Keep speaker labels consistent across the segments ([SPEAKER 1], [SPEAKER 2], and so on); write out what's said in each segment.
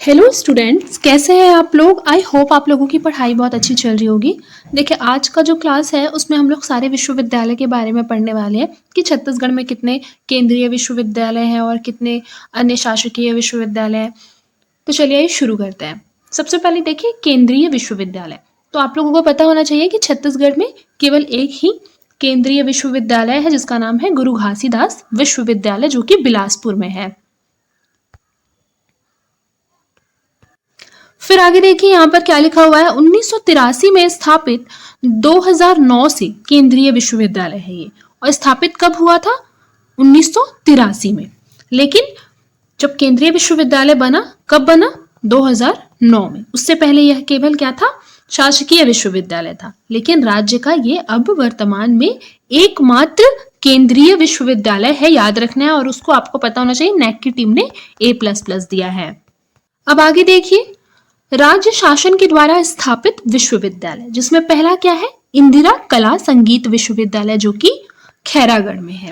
[SPEAKER 1] Hello students, कैसे हैं आप लोग। आई होप आप लोगों की पढ़ाई बहुत अच्छी चल रही होगी। देखिए, आज का जो क्लास है उसमें हम लोग सारे विश्वविद्यालय के बारे में पढ़ने वाले हैं कि छत्तीसगढ़ में कितने केंद्रीय विश्वविद्यालय हैं और कितने अन्य शासकीय विश्वविद्यालय हैं। तो चलिए ये शुरू करते हैं। सबसे पहले देखिए केंद्रीय विश्वविद्यालय। तो आप लोगों को पता होना चाहिए कि छत्तीसगढ़ में केवल एक ही केंद्रीय विश्वविद्यालय है जिसका नाम है गुरु घासीदास विश्वविद्यालय, जो कि बिलासपुर में है। फिर आगे देखिए यहाँ पर क्या लिखा हुआ है। 1983 में स्थापित 2009 से केंद्रीय विश्वविद्यालय है ये, और स्थापित कब हुआ था? 1983 में। लेकिन जब केंद्रीय विश्वविद्यालय बना, कब बना? 2009 में। उससे पहले यह केवल क्या था? शासकीय विश्वविद्यालय था। लेकिन राज्य का ये अब वर्तमान में एकमात्र केंद्रीय विश्वविद्यालय है, याद रखना है। और उसको आपको पता होना चाहिए, नेक की टीम ने A++ दिया है। अब आगे देखिए, राज्य शासन के द्वारा स्थापित विश्वविद्यालय, जिसमें पहला क्या है? इंदिरा कला संगीत विश्वविद्यालय, जो कि खैरागढ़ में है।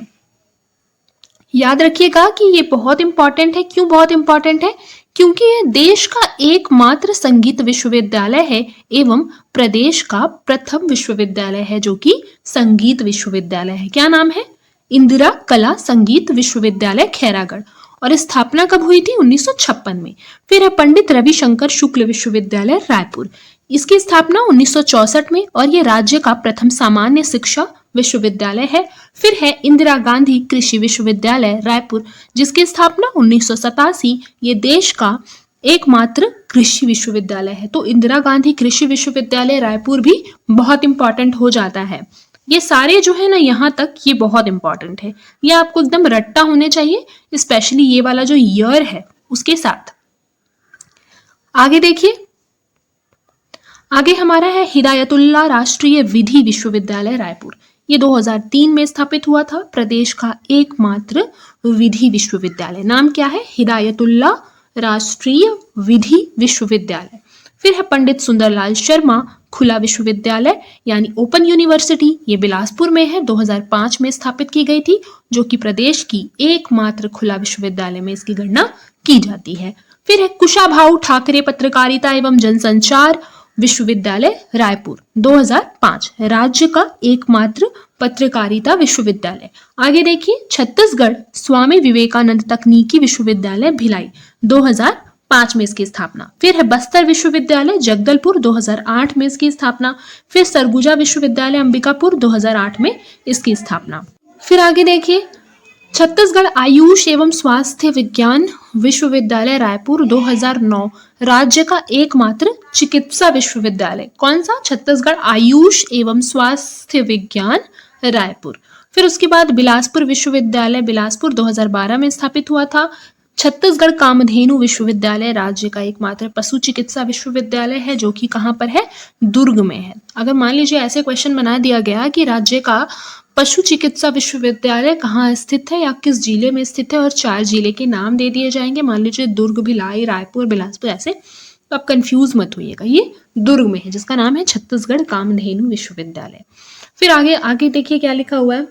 [SPEAKER 1] याद रखिएगा कि ये बहुत इंपॉर्टेंट है। क्यों बहुत इंपॉर्टेंट है? क्योंकि यह देश का एकमात्र संगीत विश्वविद्यालय है एवं प्रदेश का प्रथम विश्वविद्यालय है जो कि संगीत विश्वविद्यालय है। क्या नाम है? इंदिरा कला संगीत विश्वविद्यालय खैरागढ़। और स्थापना कब हुई थी? 1956 में। फिर है पंडित रविशंकर शुक्ल विश्वविद्यालय रायपुर। इसकी स्थापना 1964 में, और ये राज्य का प्रथम सामान्य शिक्षा विश्वविद्यालय है। फिर है इंदिरा गांधी कृषि विश्वविद्यालय रायपुर, जिसकी स्थापना 1987। ये देश का एकमात्र कृषि विश्वविद्यालय है। तो इंदिरा गांधी कृषि विश्वविद्यालय रायपुर भी बहुत इंपॉर्टेंट हो जाता है। ये सारे जो है ना, यहाँ तक ये बहुत इंपॉर्टेंट है। ये आपको एकदम रट्टा होने चाहिए, स्पेशली ये वाला जो ईयर है उसके साथ। आगे देखिए, आगे हमारा है हिदायतुल्ला राष्ट्रीय विधि विश्वविद्यालय रायपुर। ये 2003 में स्थापित हुआ था। प्रदेश का एकमात्र विधि विश्वविद्यालय। नाम क्या है? हिदायतुल्ला राष्ट्रीय विधि विश्वविद्यालय। फिर है पंडित सुंदरलाल शर्मा खुला विश्वविद्यालय, यानी ओपन यूनिवर्सिटी। ये बिलासपुर में है, 2005 में स्थापित की गई थी, जो कि प्रदेश की एकमात्र खुला विश्वविद्यालय में इसकी गणना की जाती है। फिर है कुशाभाऊ ठाकरे पत्रकारिता एवं जनसंचार विश्वविद्यालय रायपुर, 2005, राज्य का एकमात्र पत्रकारिता विश्वविद्यालय। आगे देखिए, छत्तीसगढ़ स्वामी विवेकानंद तकनीकी विश्वविद्यालय भिलाई, 2005 में इसकी स्थापना। फिर है बस्तर विश्वविद्यालय जगदलपुर, 2008 में इसकी स्थापना। फिर सरगुजा विश्वविद्यालय अंबिकापुर, 2008 में इसकी स्थापना। फिर आगे देखिए, छत्तीसगढ़ आयुष एवं स्वास्थ्य विज्ञान विश्वविद्यालय रायपुर, 2009, राज्य का एकमात्र चिकित्सा विश्वविद्यालय। कौन सा? छत्तीसगढ़ आयुष एवं स्वास्थ्य विज्ञान रायपुर। फिर उसके बाद बिलासपुर विश्वविद्यालय बिलासपुर, 2012 में स्थापित हुआ था। छत्तीसगढ़ कामधेनु विश्वविद्यालय राज्य का एकमात्र पशु चिकित्सा विश्वविद्यालय है, जो कि कहाँ पर है? दुर्ग में है। अगर मान लीजिए ऐसे क्वेश्चन बना दिया गया कि राज्य का पशु चिकित्सा विश्वविद्यालय कहाँ स्थित है या किस जिले में स्थित है, और 4 जिले के नाम दे दिए जाएंगे, मान लीजिए दुर्ग, भिलाई, रायपुर, बिलासपुर, ऐसे, तो आप कंफ्यूज मत होइएगा। ये दुर्ग में है, जिसका नाम है छत्तीसगढ़ कामधेनु विश्वविद्यालय। फिर आगे आगे देखिए क्या लिखा हुआ है।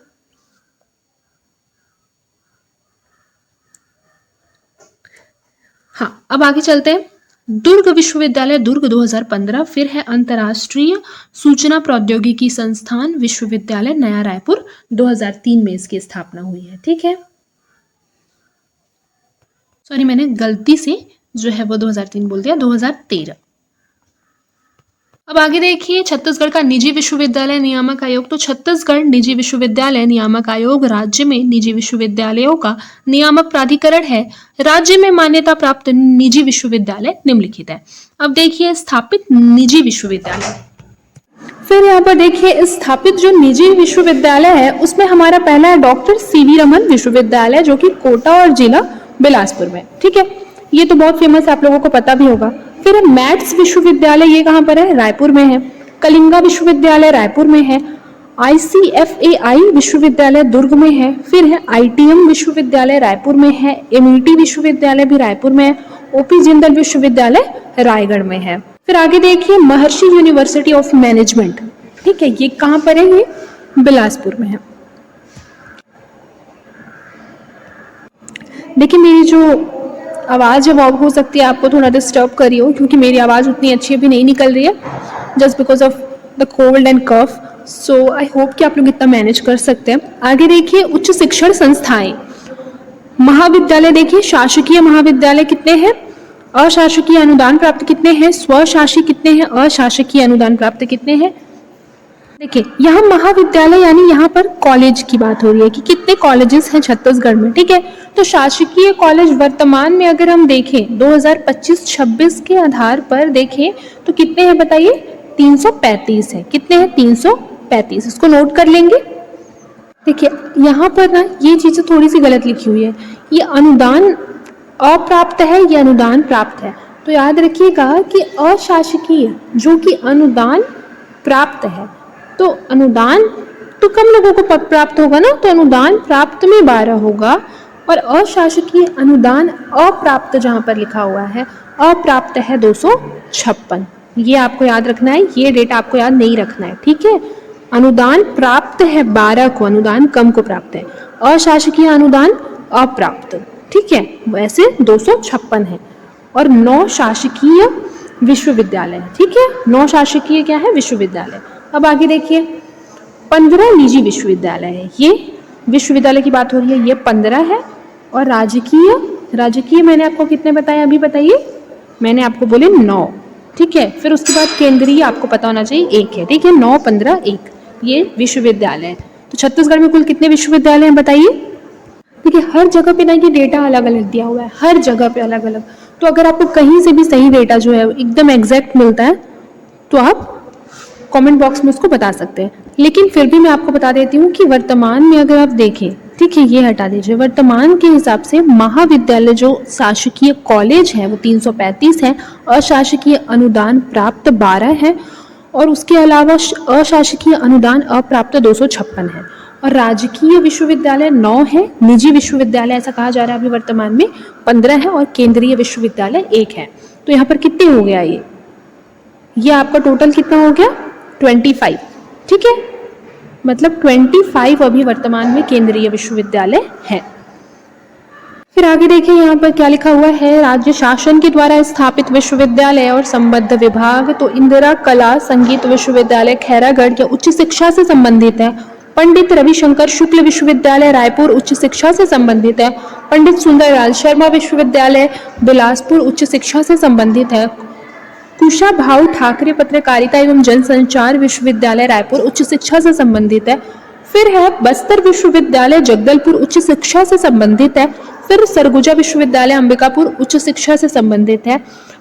[SPEAKER 1] हाँ, अब आगे चलते हैं। दुर्ग विश्वविद्यालय दुर्ग, 2015। फिर है अंतर्राष्ट्रीय सूचना प्रौद्योगिकी संस्थान विश्वविद्यालय नया रायपुर, 2003 में इसकी स्थापना हुई है। ठीक है, सॉरी, मैंने गलती से जो है वो 2003 बोल दिया, 2013। अब आगे देखिए, छत्तीसगढ़ का निजी विश्वविद्यालय नियामक आयोग। तो छत्तीसगढ़ निजी विश्वविद्यालय नियामक आयोग राज्य में निजी विश्वविद्यालयों का नियामक प्राधिकरण है। राज्य में मान्यता प्राप्त निजी विश्वविद्यालय निम्नलिखित है। अब देखिए स्थापित निजी विश्वविद्यालय। फिर यहाँ पर देखिए स्थापित जो निजी विश्वविद्यालय है उसमें हमारा पहला है डॉक्टर सीवी रमन विश्वविद्यालय, जो कि कोटा और जिला बिलासपुर में। ठीक है, ये तो बहुत फेमस है, आप लोगों को पता भी होगा। फिर मैथ्स विश्वविद्यालय, ये कहाँ पर है? रायपुर में है। कलिंगा विश्वविद्यालय रायपुर में है। ICFAI विश्वविद्यालय दुर्ग में है। फिर है ITM विश्वविद्यालय रायपुर में है। MET विश्वविद्यालय भी रायपुर में है। OP जिंदल विश्वविद्यालय रायगढ़ में है। फिर आगे देखिए महर्षि यूनिवर्सिटी ऑफ मैनेजमेंट। ठीक है, ये कहाँ पर है? ये बिलासपुर में है। देखिए मेरी जो आवाज़ जब ऑफ हो सकती है आपको थोड़ा डिस्टर्ब कर रही हो, क्योंकि मेरी आवाज़ उतनी अच्छी अभी नहीं निकल रही है, just because of the cold and cough. So I hope कि आप लोग इतना मैनेज कर सकते हैं। आगे देखिए उच्च शिक्षण संस्थाएं। महाविद्यालय देखिए, शासकीय महाविद्यालय कितने हैं, अशासकीय अनुदान प्राप्त कितने हैं, स्वशासी कितने हैं, अशासकीय अनुदान प्राप्त कितने हैं। देखिए यहाँ महाविद्यालय यानी यहाँ पर कॉलेज की बात हो रही है कि कितने कॉलेजेस हैं छत्तीसगढ़ में, ठीक है। तो शासकीय कॉलेज वर्तमान में अगर हम देखें 2025-26 के आधार पर देखें तो कितने हैं बताइए, 335 है। कितने हैं, 335। इसको नोट कर लेंगे। देखिए यहाँ पर ना ये चीज़ें थोड़ी सी गलत लिखी हुई है, ये अनुदान अप्राप्त है, ये अनुदान प्राप्त है। तो याद रखिएगा कि अशासकीय जो कि अनुदान प्राप्त है, तो अनुदान तो कम लोगों को प्राप्त होगा ना, तो अनुदान प्राप्त में 12 होगा, और अशासकीय अनुदान अप्राप्त जहाँ पर लिखा हुआ है अप्राप्त है 256। ये आपको याद रखना है, ये डेटा आपको याद नहीं रखना है, ठीक है। अनुदान प्राप्त है 12 को, अनुदान कम को प्राप्त है, अशासकीय अनुदान अप्राप्त, ठीक है। वैसे 256 है, और 9 शासकीय विश्वविद्यालय है, ठीक है। 9 शासकीय क्या है, विश्वविद्यालय। अब आगे देखिए 15 निजी विश्वविद्यालय है। ये विश्वविद्यालय की बात हो रही है, ये 15 है, और राजकीय मैंने आपको कितने बताए अभी बताइए, मैंने आपको बोले 9, ठीक है। फिर उसके बाद केंद्रीय आपको पता होना चाहिए 1 है, ठीक है। 9, 15, 1 ये विश्वविद्यालय है। तो छत्तीसगढ़ में कुल कितने विश्वविद्यालय हैं बताइए। देखिए हर जगह पे ना ये डेटा अलग अलग दिया हुआ है, हर जगह पे अलग अलग। तो अगर आपको कहीं से भी सही डेटा जो है एकदम एग्जैक्ट मिलता है तो आप कमेंट बॉक्स में उसको बता सकते हैं, लेकिन फिर भी मैं आपको बता देती हूँ कि वर्तमान में अगर आप देखें, ठीक है, ये हटा दीजिए, वर्तमान के हिसाब से महाविद्यालय जो शासकीय कॉलेज है वो 335 है, अशासकीय अनुदान प्राप्त 12 है, और उसके अलावा अशासकीय अनुदान अप्राप्त 256 है, और राजकीय विश्वविद्यालय 9 है, निजी विश्वविद्यालय ऐसा कहा जा रहा है अभी वर्तमान में 15 है, और केंद्रीय विश्वविद्यालय 1 है। तो यहाँ पर कितने हो गया, ये आपका टोटल कितना हो गया, 25, ठीक है। मतलब 25 अभी वर्तमान में केंद्रीय विश्वविद्यालय है। फिर आगे देखिए यहाँ पर क्या लिखा हुआ है, राज्य शासन के द्वारा स्थापित विश्वविद्यालय और संबद्ध विभाग। तो इंदिरा कला संगीत विश्वविद्यालय खैरागढ़ के उच्च शिक्षा से संबंधित है। पंडित रविशंकर शुक्ल विश्वविद्यालय रायपुर उच्च शिक्षा से संबंधित है। पंडित सुंदरलाल शर्मा विश्वविद्यालय बिलासपुर उच्च शिक्षा से संबंधित है। कुशाभाऊ ठाकरे पत्रकारिता एवं जनसंचार विश्वविद्यालय रायपुर उच्च शिक्षा से संबंधित है। फिर है बस्तर विश्वविद्यालय जगदलपुर उच्च शिक्षा से संबंधित है। फिर सरगुजा विश्वविद्यालय अंबिकापुर उच्च शिक्षा से संबंधित है।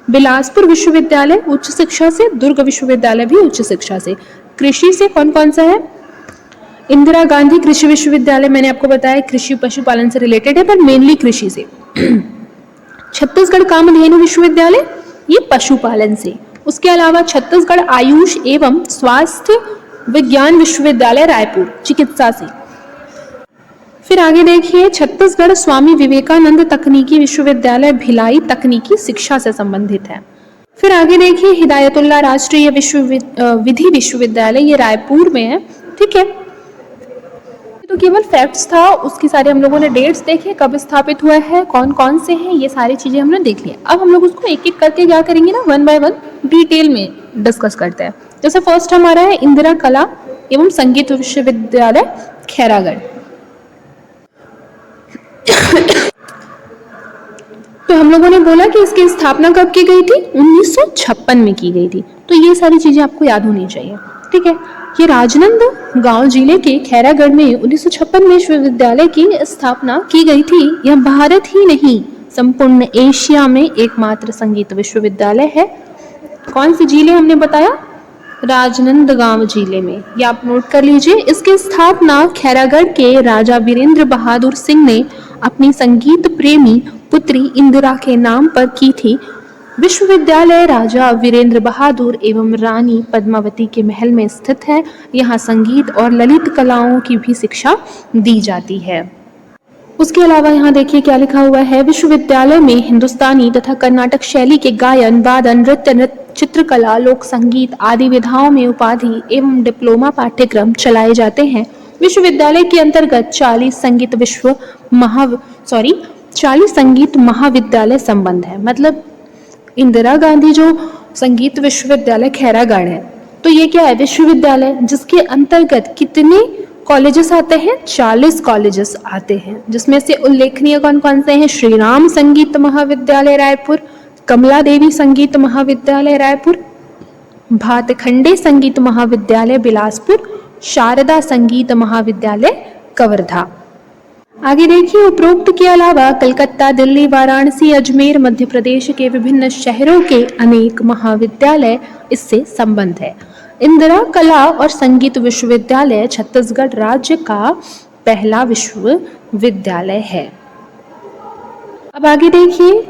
[SPEAKER 1] बिलासपुर विश्वविद्यालय उच्च शिक्षा से, दुर्ग विश्वविद्यालय भी उच्च शिक्षा से। कृषि से कौन कौन सा है, इंदिरा गांधी कृषि विश्वविद्यालय मैंने आपको बताया कृषि पशुपालन से रिलेटेड है, पर मेनली कृषि से। छत्तीसगढ़ कामधेनु विश्वविद्यालय ये पशुपालन से। उसके अलावा छत्तीसगढ़ आयुष एवं स्वास्थ्य विज्ञान विश्वविद्यालय रायपुर चिकित्सा से। फिर आगे देखिए छत्तीसगढ़ स्वामी विवेकानंद तकनीकी विश्वविद्यालय भिलाई तकनीकी शिक्षा से संबंधित है। फिर आगे देखिए हिदायतुल्लाह राष्ट्रीय विधि विश्वविद्यालय ये रायपुर में है, ठीक है। तो केवल फैक्ट्स था, उसकी सारे हम लोगों ने डेट्स देखे, कब स्थापित हुआ है, कौन कौन से हैं, ये सारी चीजें हमने देख ली। अब हम लोग उसको एक एक करके क्या करेंगे ना, 1 बाय 1 डिटेल में डिस्कस करते हैं। जैसे फर्स्ट हमारा है इंदिरा कला एवं संगीत विश्वविद्यालय खैरागढ़। तो हम लोगों ने बोला कि इसकी स्थापना कब की गई थी, 1956 में की गई थी। तो ये सारी चीजें आपको याद होनी चाहिए, ठीक है। ये राजनांदगांव जिले के खैरागढ़ में 1956 में विश्वविद्यालय की स्थापना की गई थी। यह भारत ही नहीं संपूर्ण एशिया में एकमात्र संगीत विश्वविद्यालय है। कौन सी जिले हमने बताया, राजनांदगांव जिले में, ये आप नोट कर लीजिए। इसकी स्थापना खैरागढ़ के राजा वीरेंद्र बहादुर सिंह ने अपनी संगीत प्रेमी पुत्री इंदिरा के नाम पर की थी। विश्वविद्यालय राजा वीरेंद्र बहादुर एवं रानी पद्मावती के महल में स्थित है। यहाँ संगीत और ललित कलाओं की भी शिक्षा दी जाती है। उसके अलावा यहाँ देखिए क्या लिखा हुआ है, विश्वविद्यालय में हिंदुस्तानी तथा कर्नाटक शैली के गायन, वादन, नृत्य, चित्रकला, लोक संगीत आदि विधाओं में उपाधि एवं डिप्लोमा पाठ्यक्रम चलाए जाते हैं। विश्वविद्यालय के अंतर्गत 40 संगीत 40 संगीत महाविद्यालय संबंध है। मतलब इंदिरा गांधी जो संगीत विश्वविद्यालय खैरागढ़ है, तो ये क्या है, विश्वविद्यालय जिसके अंतर्गत कितने कॉलेजेस आते हैं, 40 कॉलेजेस आते हैं, जिसमें से उल्लेखनीय कौन कौन से हैं, श्री राम संगीत महाविद्यालय रायपुर, कमला देवी संगीत महाविद्यालय रायपुर, भातखंडे संगीत महाविद्यालय बिलासपुर, शारदा संगीत महाविद्यालय कवर्धा। आगे देखिए, उपरोक्त के अलावा कलकत्ता, दिल्ली, वाराणसी, अजमेर, मध्य प्रदेश के विभिन्न शहरों के अनेक महाविद्यालय इससे संबंध है। इंदिरा कला और संगीत विश्वविद्यालय छत्तीसगढ़ राज्य का पहला विश्वविद्यालय है। अब आगे देखिए,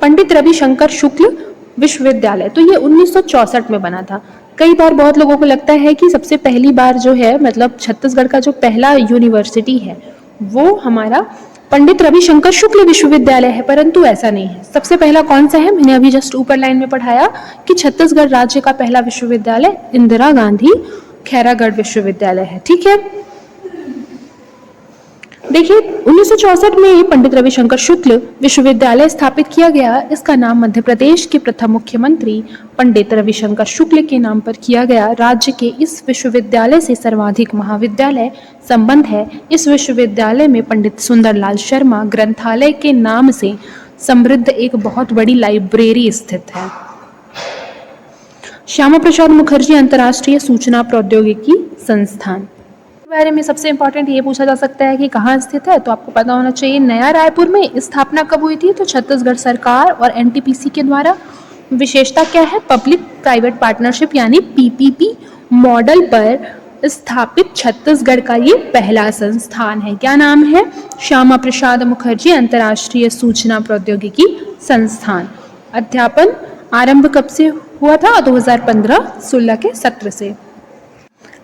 [SPEAKER 1] पंडित रविशंकर शुक्ल विश्वविद्यालय, तो ये 1964 में बना था। कई बार बहुत लोगों को लगता है कि सबसे पहली बार जो है, मतलब छत्तीसगढ़ का जो पहला यूनिवर्सिटी है वो हमारा पंडित रविशंकर शुक्ल विश्वविद्यालय है, परंतु ऐसा नहीं है। सबसे पहला कौन सा है, मैंने अभी जस्ट ऊपर लाइन में पढ़ाया कि छत्तीसगढ़ राज्य का पहला विश्वविद्यालय इंदिरा गांधी खैरागढ़ विश्वविद्यालय है। ठीक है, देखिए 1964 में पंडित रविशंकर शुक्ल विश्वविद्यालय स्थापित किया गया। इसका नाम मध्य प्रदेश के प्रथम मुख्यमंत्री पंडित रविशंकर शुक्ल के नाम पर किया गया। राज्य के इस विश्वविद्यालय से सर्वाधिक महाविद्यालय संबंध है। इस विश्वविद्यालय में पंडित सुंदरलाल शर्मा ग्रंथालय के नाम से समृद्ध एक बहुत बड़ी लाइब्रेरी स्थित है। श्यामा प्रसाद मुखर्जी अंतर्राष्ट्रीय सूचना प्रौद्योगिकी संस्थान बारे में सबसे इंपॉर्टेंट ये पूछा जा सकता है कि कहाँ स्थित है, तो आपको पता होना चाहिए। नया रायपुर में स्थापना कब हुई थी, तो छत्तीसगढ़ सरकार और एनटीपीसी के द्वारा। विशेषता क्या है, पब्लिक प्राइवेट पार्टनरशिप यानी पीपीपी मॉडल पर स्थापित छत्तीसगढ़ का ये पहला संस्थान है। क्या नाम है, श्यामा प्रसाद मुखर्जी अंतर्राष्ट्रीय सूचना प्रौद्योगिकी संस्थान। अध्यापन आरंभ कब से हुआ था, 2015-16 के सत्र से।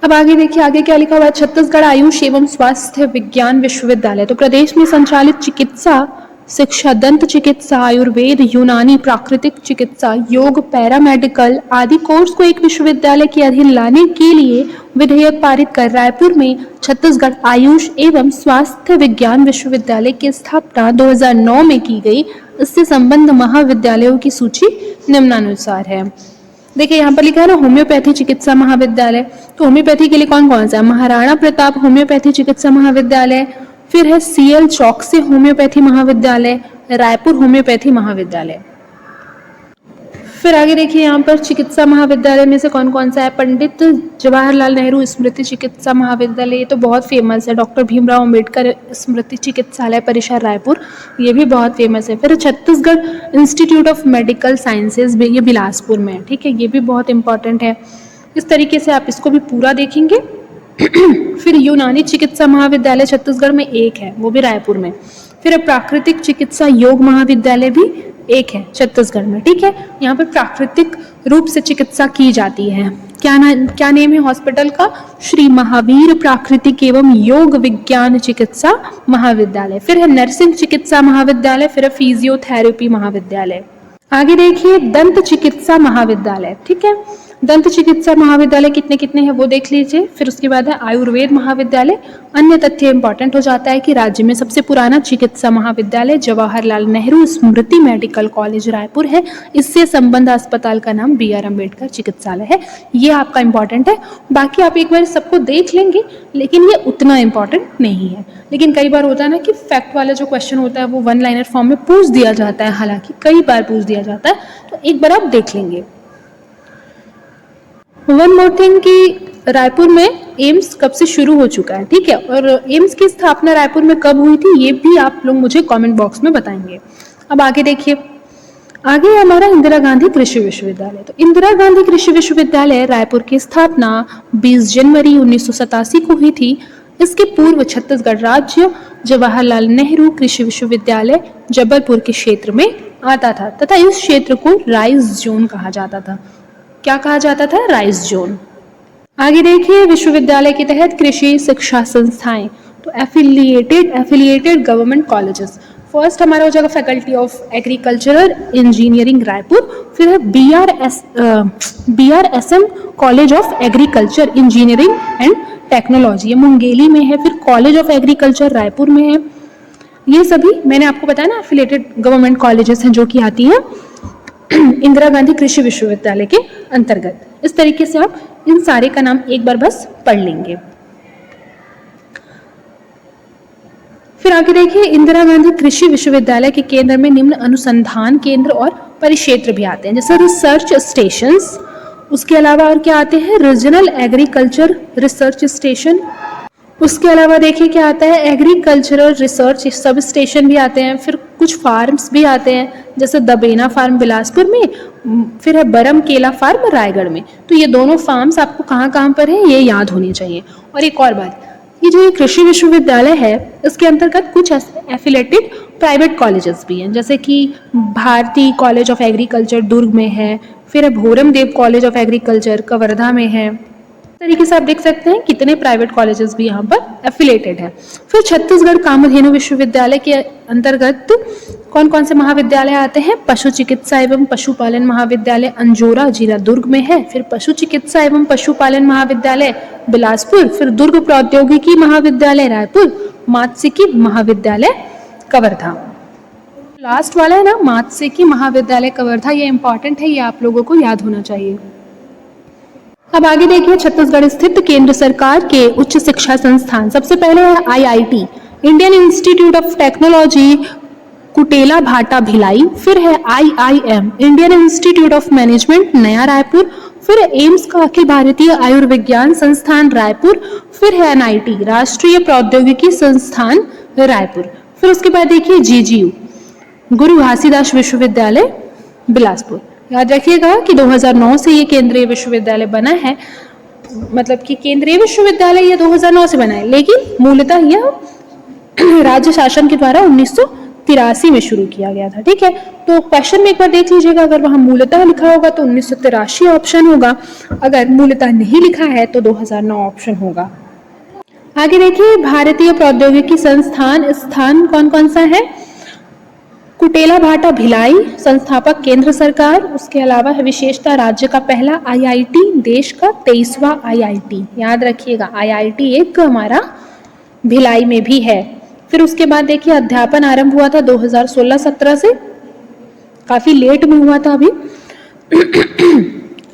[SPEAKER 1] अब आगे देखिए, आगे क्या लिखा हुआ है, छत्तीसगढ़ आयुष एवं स्वास्थ्य विज्ञान विश्वविद्यालय, तो प्रदेश में संचालित चिकित्सा शिक्षा, दंत चिकित्सा, आयुर्वेद, यूनानी, प्राकृतिक चिकित्सा, योग, पैरामेडिकल आदि कोर्स को एक विश्वविद्यालय के अधीन लाने के लिए विधेयक पारित कर रायपुर में छत्तीसगढ़ आयुष एवं स्वास्थ्य विज्ञान विश्वविद्यालय की स्थापना 2009 में की गई। इससे संबद्ध महाविद्यालयों की सूची निम्नानुसार है। देखिए यहाँ पर लिखा है ना, होम्योपैथी चिकित्सा महाविद्यालय, तो होम्योपैथी के लिए कौन कौन सा है, महाराणा प्रताप होम्योपैथी चिकित्सा महाविद्यालय, फिर है सीएल चौकसी होम्योपैथी महाविद्यालय, रायपुर होम्योपैथी महाविद्यालय। फिर आगे देखिए यहाँ पर चिकित्सा महाविद्यालय में से कौन कौन सा है, पंडित जवाहरलाल नेहरू स्मृति चिकित्सा महाविद्यालय, ये तो बहुत फेमस है। डॉक्टर भीमराव अंबेडकर स्मृति चिकित्सालय परिसर रायपुर, ये भी बहुत फेमस है। फिर Chhattisgarh institute of medical sciences, ये बिलासपुर में है। ठीक है, ये भी बहुत इंपॉर्टेंट है। इस तरीके से आप इसको भी पूरा देखेंगे। फिर यूनानी चिकित्सा महाविद्यालय छत्तीसगढ़ में एक है, वो भी रायपुर में। फिर प्राकृतिक चिकित्सा योग महाविद्यालय भी एक है छत्तीसगढ़ में। ठीक है, यहाँ पर प्राकृतिक रूप से चिकित्सा की जाती है। क्या नेम है हॉस्पिटल का, श्री महावीर प्राकृतिक एवं योग विज्ञान चिकित्सा महाविद्यालय। फिर है नर्सिंग चिकित्सा महाविद्यालय, फिर है फिजियोथेरेपी महाविद्यालय। आगे देखिए दंत चिकित्सा महाविद्यालय। ठीक है, दंत चिकित्सा महाविद्यालय कितने कितने हैं वो देख लीजिए। फिर उसके बाद है आयुर्वेद महाविद्यालय। अन्य तथ्य इंपॉर्टेंट हो जाता है कि राज्य में सबसे पुराना चिकित्सा महाविद्यालय जवाहरलाल नेहरू स्मृति मेडिकल कॉलेज रायपुर है। इससे संबद्ध अस्पताल का नाम बी आर अम्बेडकर चिकित्सालय है। ये आपका इंपॉर्टेंट है। बाकी आप एक बार सबको देख लेंगे, लेकिन ये उतना इंपॉर्टेंट नहीं है। लेकिन कई बार होता है ना कि फैक्ट वाला जो क्वेश्चन होता है वो वन लाइनर फॉर्म में पूछ दिया जाता है, हालांकि कई बार पूछ दिया जाता है, तो एक बार आप देख लेंगे। वन मोर थिंग कि रायपुर में एम्स कब से शुरू हो चुका है। ठीक है, और एम्स की स्थापना रायपुर में कब हुई थी ये भी आप लोग मुझे कमेंट बॉक्स में बताएंगे। अब आगे देखिए, आगे हमारा इंदिरा गांधी कृषि विश्वविद्यालय। तो इंदिरा गांधी कृषि विश्वविद्यालय रायपुर की स्थापना 20 जनवरी 1987 को हुई थी। इसके पूर्व छत्तीसगढ़ राज्य जवाहरलाल नेहरू कृषि विश्वविद्यालय जबलपुर के क्षेत्र में आता था तथा इस क्षेत्र को राइस जोन कहा जाता था। क्या कहा जाता था, राइस जोन। आगे देखिए, विश्वविद्यालय के तहत कृषि शिक्षा संस्थाएं, तो एफिलिएटेड गवर्नमेंट कॉलेजेस। फर्स्ट हमारा हो जाएगा faculty of agricultural engineering Raipur, फिर है BRSM college of agriculture engineering and technology, ये मुंगेली में है। फिर कॉलेज ऑफ एग्रीकल्चर रायपुर में है। ये सभी मैंने आपको बताया ना एफिलेटेड गवर्नमेंट कॉलेजेस हैं जो कि आती हैं इंदिरा गांधी कृषि विश्वविद्यालय के अंतर्गत। इस तरीके से आप इन सारे का नाम एक बार बस पढ़ लेंगे। फिर आगे देखिए, इंदिरा गांधी कृषि विश्वविद्यालय के केंद्र में निम्न अनुसंधान केंद्र और परिक्षेत्र भी आते हैं, जैसे रिसर्च स्टेशंस। उसके अलावा और क्या आते हैं, रीजनल एग्रीकल्चर रिसर्च स्टेशन। उसके अलावा देखिए क्या आता है, एग्रीकल्चरल रिसर्च सब स्टेशन भी आते हैं। फिर कुछ फार्म्स भी आते हैं, जैसे दबेना फार्म बिलासपुर में, फिर है बरम केला फार्म रायगढ़ में। तो ये दोनों फार्म्स आपको कहाँ कहाँ पर है ये याद होनी चाहिए। और एक और बात, ये जो ये कृषि विश्वविद्यालय है इसके अंतर्गत कुछ एफिलेटेड प्राइवेट कॉलेजेस भी हैं, जैसे कि भारती कॉलेज ऑफ एग्रीकल्चर दुर्ग में है, फिर है भोरम देव कॉलेज ऑफ एग्रीकल्चर कवर्धा में है। इस तरीके से आप देख सकते हैं कितने प्राइवेट कॉलेजेस भी यहाँ पर एफिलेटेड हैं। फिर छत्तीसगढ़ कामधेनु विश्वविद्यालय के अंतर्गत कौन कौन से महाविद्यालय आते हैं, पशु चिकित्सा एवं पशुपालन महाविद्यालय अंजोरा जिला दुर्ग में है, फिर पशु चिकित्सा एवं पशुपालन महाविद्यालय बिलासपुर, फिर दुर्ग प्रौद्योगिकी महाविद्यालय रायपुर, मात्स्यिकी महाविद्यालय कवर्धा। लास्ट वाला है ना मात्स्यिकी महाविद्यालय कवर्धा, ये इंपॉर्टेंट है, ये आप लोगों को याद होना चाहिए। अब आगे देखिए, छत्तीसगढ़ स्थित केंद्र सरकार के उच्च शिक्षा संस्थान। सबसे पहले है IIT, Indian institute of technology कुटेला भाटा भिलाई। फिर है IIM, Indian institute of management नया रायपुर। फिर एम्स का अखिल भारतीय आयुर्विज्ञान संस्थान रायपुर। फिर है एनआईटी, राष्ट्रीय प्रौद्योगिकी संस्थान रायपुर। फिर उसके बाद देखिए जीजीयू, गुरु घासीदास विश्वविद्यालय बिलासपुर। याद रखिएगा कि 2009 से ये केंद्रीय विश्वविद्यालय बना है, मतलब कि केंद्रीय विश्वविद्यालय ये 2009 से बना है, लेकिन मूलतः यह राज्य शासन के द्वारा 1983 में शुरू किया गया था। ठीक है, तो क्वेश्चन में एक बार देख लीजिएगा, अगर वहां मूलतः लिखा होगा तो 1983 ऑप्शन होगा, अगर मूलतः नहीं लिखा है तो 2009 ऑप्शन होगा। आगे देखिए, भारतीय प्रौद्योगिकी संस्थान स्थान कौन कौन सा है, कुटेला भाटा भिलाई, संस्थापक केंद्र सरकार। उसके अलावा है विशेषता राज्य का पहला आईआईटी, देश का 23वां आईआईटी। याद रखिएगा आईआईटी एक हमारा भिलाई में भी है। फिर उसके बाद देखिए, अध्यापन आरंभ हुआ था 2016-17 से, काफी लेट में हुआ था अभी।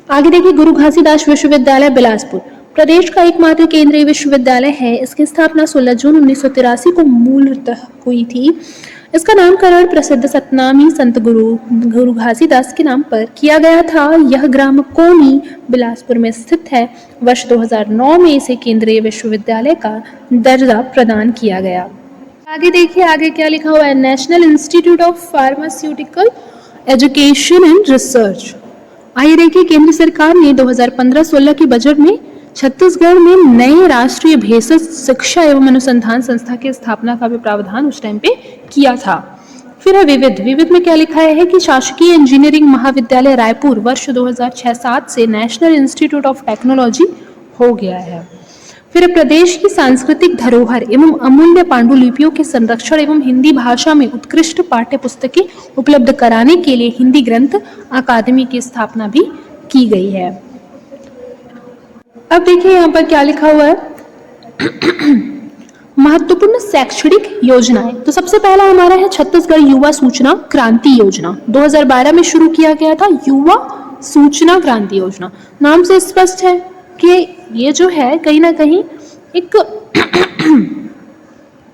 [SPEAKER 1] आगे देखिए, गुरु घासीदास विश्वविद्यालय बिलासपुर प्रदेश का एकमात्र केंद्रीय विश्वविद्यालय है। इसकी स्थापना 16 जून 1983 को मूलतः हुई थी। इसका नामकरण प्रसिद्ध सतनामी संत गुरु घासीदास के नाम पर किया गया था। यह ग्राम कोनी बिलासपुर में स्थित है। वर्ष 2009 में इसे केंद्रीय विश्वविद्यालय का दर्जा प्रदान किया गया। आगे देखिए, आगे क्या लिखा हुआ है, national institute of pharmaceutical education and research. आइए देखिए, केंद्र सरकार ने 2015-16 के बजट में छत्तीसगढ़ में नए राष्ट्रीय भेषज शिक्षा एवं अनुसंधान संस्था की स्थापना का भी प्रावधान उस टाइम पे किया था। फिर है विविध में क्या लिखा है कि शासकीय इंजीनियरिंग महाविद्यालय रायपुर वर्ष 2006-07 से नेशनल इंस्टीट्यूट ऑफ टेक्नोलॉजी हो गया है। फिर प्रदेश की सांस्कृतिक धरोहर एवं अमूल्य पांडुलिपियों के संरक्षण एवं हिंदी भाषा में उत्कृष्ट पाठ्य पुस्तकें उपलब्ध कराने के लिए हिंदी ग्रंथ अकादमी की स्थापना भी की गई है। अब देखिए यहाँ पर क्या लिखा हुआ है, महत्वपूर्ण शैक्षणिक योजनाएं। तो सबसे पहला हमारा है छत्तीसगढ़ युवा सूचना क्रांति योजना, 2012 में शुरू किया गया था। युवा सूचना क्रांति योजना नाम से स्पष्ट है कि ये जो है कहीं ना कहीं एक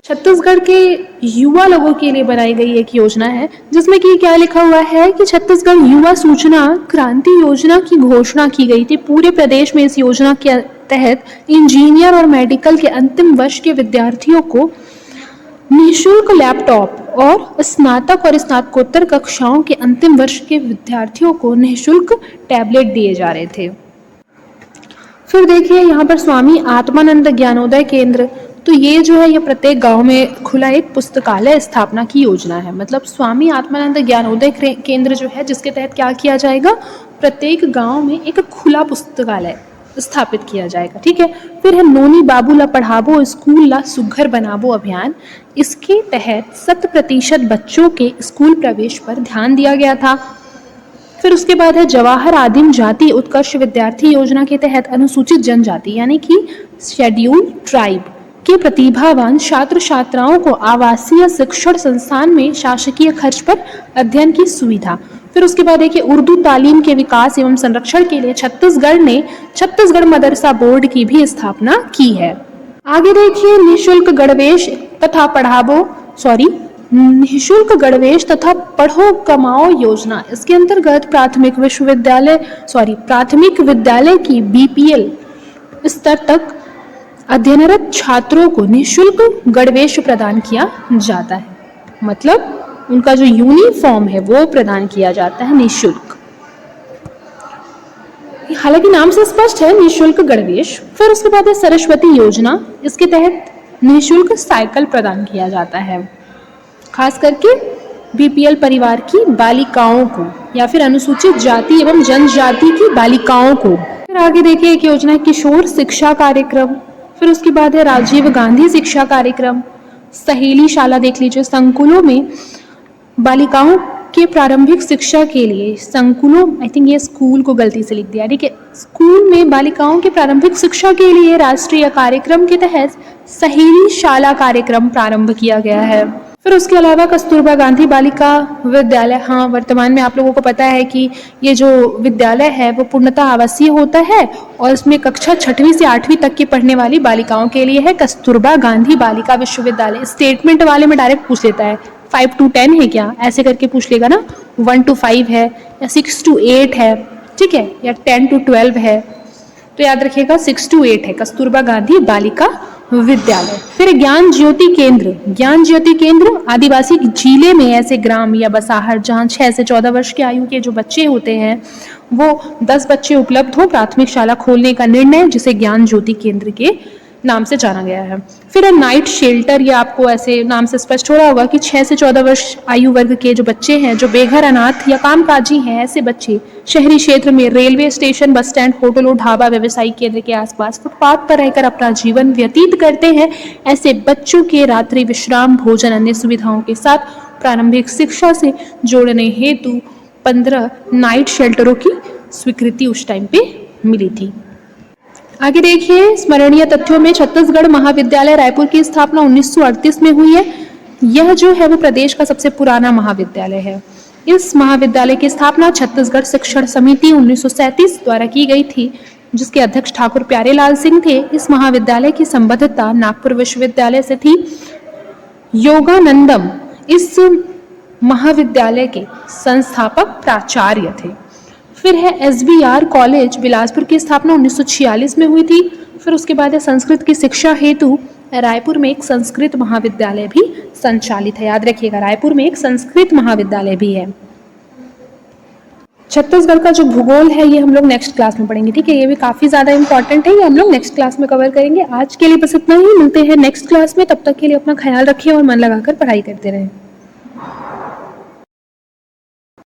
[SPEAKER 1] छत्तीसगढ़ के युवा लोगों के लिए बनाई गई एक योजना है, जिसमें कि क्या लिखा हुआ है कि छत्तीसगढ़ युवा सूचना क्रांति योजना की घोषणा की गई थी। पूरे प्रदेश में इस योजना के तहत इंजीनियर और मेडिकल के अंतिम वर्ष के विद्यार्थियों को निःशुल्क लैपटॉप और स्नातक और स्नातकोत्तर कक्षाओं के अंतिम वर्ष के विद्यार्थियों को निःशुल्क टैबलेट दिए जा रहे थे। फिर देखिए यहाँ पर स्वामी आत्मानंद ज्ञानोदय केंद्र, तो ये जो है ये प्रत्येक गांव में खुला एक पुस्तकालय स्थापना की योजना है। मतलब स्वामी आत्मानंद ज्ञानोदय केंद्र जो है, जिसके तहत क्या किया जाएगा, प्रत्येक गांव में एक खुला पुस्तकालय स्थापित किया जाएगा। ठीक है। फिर है नोनी बाबू ला पढ़ाबो स्कूल ला सुघर बनाबो अभियान। इसके तहत 100% बच्चों के स्कूल प्रवेश पर ध्यान दिया गया था। फिर उसके बाद है जवाहर आदिम जाति उत्कर्ष विद्यार्थी योजना के तहत अनुसूचित जनजाति यानी कि शेड्यूल ट्राइब के प्रतिभावान छात्र छात्राओं को आवासीय शिक्षण संस्थान में शासकीय खर्च पर अध्ययन की सुविधा। फिर उसके बाद देखिए उर्दू तालीम के विकास एवं संरक्षण के लिए छत्तीसगढ़ ने छत्तीसगढ़ मदरसा बोर्ड की भी स्थापना की है। आगे देखिए निःशुल्क गणवेश तथा पढ़ो कमाओ योजना। इसके अंतर्गत प्राथमिक विद्यालय की बीपीएल स्तर तक अध्ययनरत छात्रों को निःशुल्क गणवेश प्रदान किया जाता है, मतलब उनका जो यूनिफॉर्म है वो प्रदान किया जाता है निःशुल्क। हालांकि नाम से स्पष्ट है निःशुल्क गणवेश। फिर उसके बाद है सरस्वती योजना। इसके तहत निःशुल्क साइकिल प्रदान किया जाता है, खास करके बीपीएल परिवार की बालिकाओं को या फिर अनुसूचित जाति एवं जनजाति की बालिकाओं को। फिर आगे देखिए एक योजना है किशोर शिक्षा कार्यक्रम। फिर उसके बाद है राजीव गांधी शिक्षा कार्यक्रम। सहेली शाला देख लीजिए, संकुलों में बालिकाओं के प्रारंभिक शिक्षा के लिए संकुलों, आई थिंक ये स्कूल को गलती से लिख दिया, ठीक है, स्कूल में बालिकाओं के प्रारंभिक शिक्षा के लिए राष्ट्रीय कार्यक्रम के तहत सहेली शाला कार्यक्रम प्रारंभ किया गया है। फिर उसके अलावा कस्तूरबा गांधी बालिका विद्यालय। हाँ, वर्तमान में आप लोगों को पता है कि ये जो विद्यालय है वो पूर्णतः आवासीय होता है और इसमें कक्षा 6वीं से 8वीं तक की पढ़ने वाली बालिकाओं के लिए है कस्तूरबा गांधी बालिका विश्वविद्यालय। स्टेटमेंट वाले में डायरेक्ट पूछ लेता है 5 to 10 है क्या, ऐसे करके पूछ लेगा ना, 1 to 5 है या 6 to 8 है, ठीक है, या 10 to 12 है, तो याद रखिएगा 6 to 8 है कस्तूरबा गांधी बालिका विद्यालय। फिर ज्ञान ज्योति केंद्र। ज्ञान ज्योति केंद्र आदिवासी जिले में ऐसे ग्राम या बसाहट जहां 6 से 14 वर्ष की आयु के जो बच्चे होते हैं वो 10 बच्चे उपलब्ध हो प्राथमिक शाला खोलने का निर्णय, जिसे ज्ञान ज्योति केंद्र के नाम से जाना गया है। फिर नाइट शेल्टर, या आपको ऐसे नाम से स्पष्ट हो रहा होगा कि 6 से 14 वर्ष आयु वर्ग के जो बच्चे हैं, जो बेघर अनाथ या कामकाजी हैं, ऐसे बच्चे शहरी क्षेत्र में रेलवे स्टेशन, बस स्टैंड, होटलों, ढाबा, व्यवसायिक केंद्र के आसपास फुटपाथ पर रहकर अपना जीवन व्यतीत करते हैं। ऐसे बच्चों के रात्रि विश्राम, भोजन, अन्य सुविधाओं के साथ प्रारंभिक शिक्षा से जोड़ने हेतु 15 नाइट शेल्टरों की स्वीकृति उस टाइम पे मिली थी। आगे देखिए स्मरणीय तथ्यों में छत्तीसगढ़ महाविद्यालय रायपुर की स्थापना 1938 में हुई है। यह जो है वो प्रदेश का सबसे पुराना महाविद्यालय है। इस महाविद्यालय की स्थापना छत्तीसगढ़ शिक्षण समिति 1937 द्वारा की गई थी, जिसके अध्यक्ष ठाकुर प्यारेलाल सिंह थे। इस महाविद्यालय की संबद्धता नागपुर विश्वविद्यालय से थी। योगानंदम इस महाविद्यालय के संस्थापक प्राचार्य थे। फिर है SBR कॉलेज बिलासपुर की स्थापना 1946 में हुई थी। फिर उसके बाद है संस्कृत की शिक्षा हेतु रायपुर में एक संस्कृत महाविद्यालय भी संचालित है। याद रखिएगा रायपुर में एक संस्कृत महाविद्यालय भी है। छत्तीसगढ़ का जो भूगोल है ये हम लोग नेक्स्ट क्लास में पढ़ेंगे, ठीक है, ये भी काफी ज्यादा इंपॉर्टेंट है, ये हम लोग नेक्स्ट क्लास में कवर करेंगे। आज के लिए बस इतना ही, मिलते हैं नेक्स्ट क्लास में, तब तक के लिए अपना ख्याल रखिए और मन लगाकर पढ़ाई करते रहें।